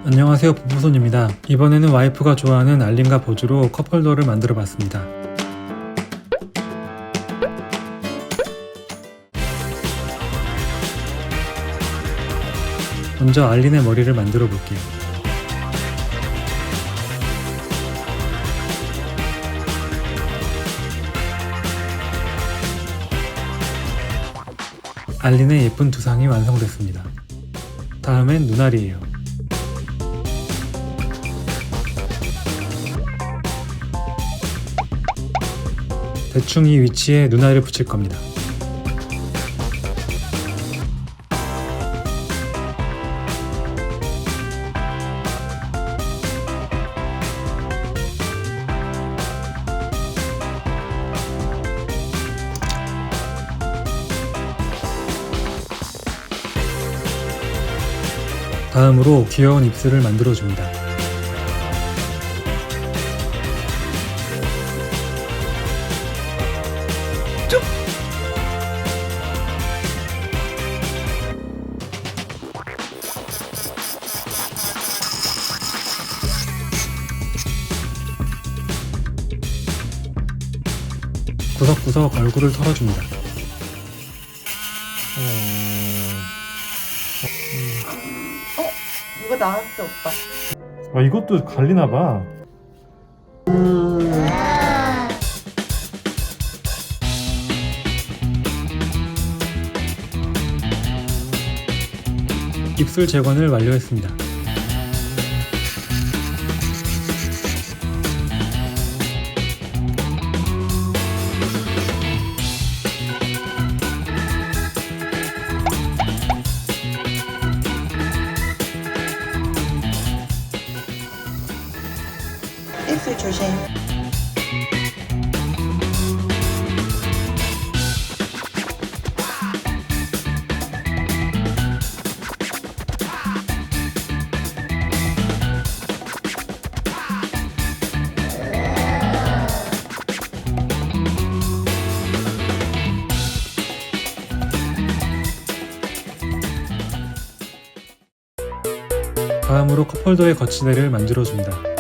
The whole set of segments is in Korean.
안녕하세요, 부부손입니다. 이번에는 와이프가 좋아하는 알림과 버즈로 컵홀더를 만들어 봤습니다. 먼저 알린의 머리를 만들어 볼게요. 알린의 예쁜 두상이 완성됐습니다. 다음엔 눈알이에요. 대충 이 위치에 눈알을 붙일 겁니다. 다음으로 귀여운 입술을 만들어줍니다. 구석구석 얼굴을 털어줍니다. 누가 나한테 오빠. 이것도 갈리나봐. 입술 재건을 완료했습니다. 입술 조심. 다음으로 컵홀더의 거치대를 만들어줍니다.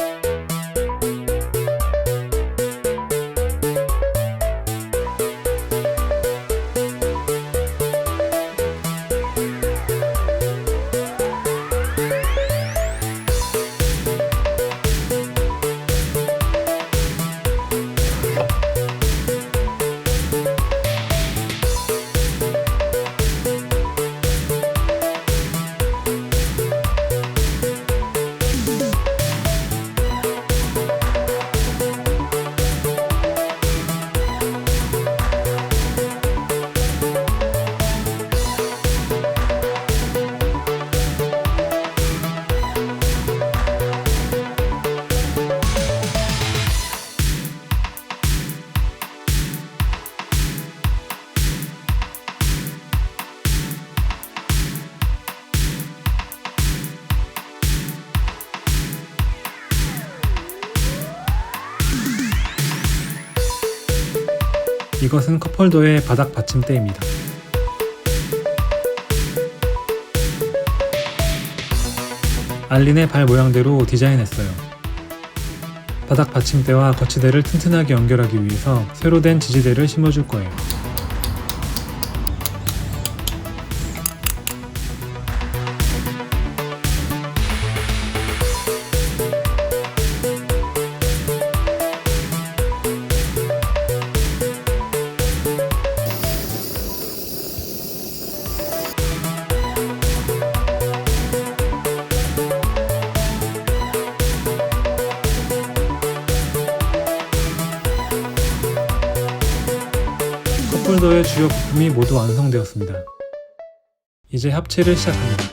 이것은 컵홀더의 바닥 받침대입니다. 알린의 발 모양대로 디자인했어요. 바닥 받침대와 거치대를 튼튼하게 연결하기 위해서 새로 된 지지대를 심어줄 거예요. 컵홀더의 주요 부품이 모두 완성되었습니다. 이제 합체를 시작합니다.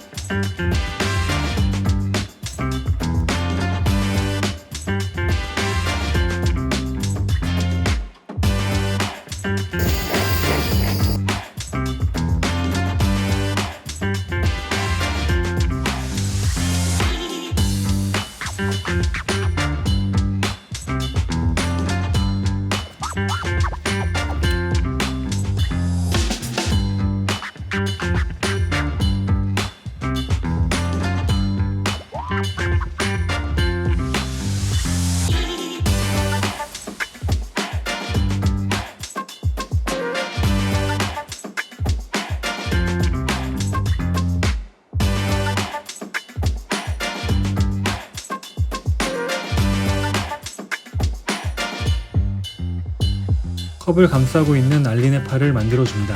컵을 감싸고 있는 알린의 팔을 만들어줍니다.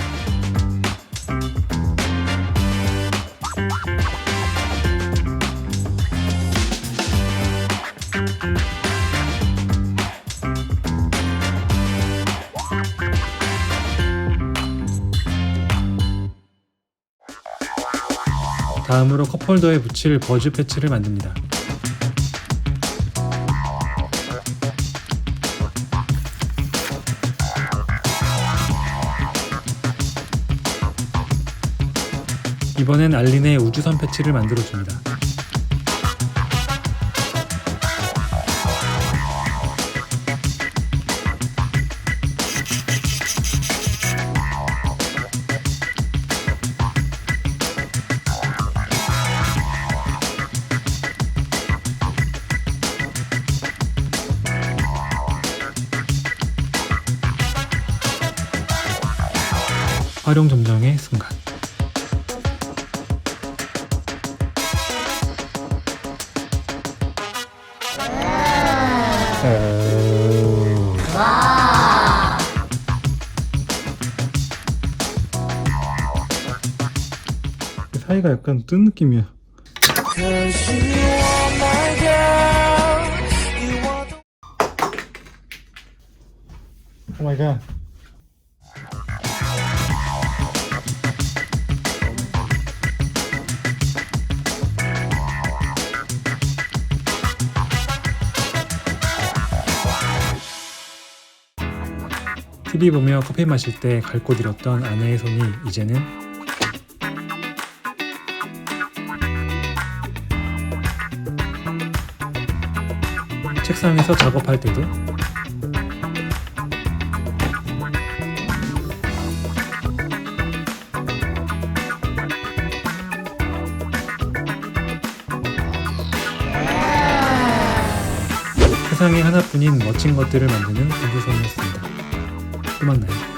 다음으로 컵홀더에 붙일 버즈 패치를 만듭니다. 이번엔 알린의 우주선 패치를 만들어줍니다. 활용 점정의 순간. 사이가 약간 뜬 느낌이야. 오 마이 갓. TV 보며 커피 마실 때 갈 곳 잃었던 아내의 손이 이제는 책상에서 작업할 때도 세상에 하나뿐인 멋진 것들을 만드는 부부손이었습니다. 또 만나요.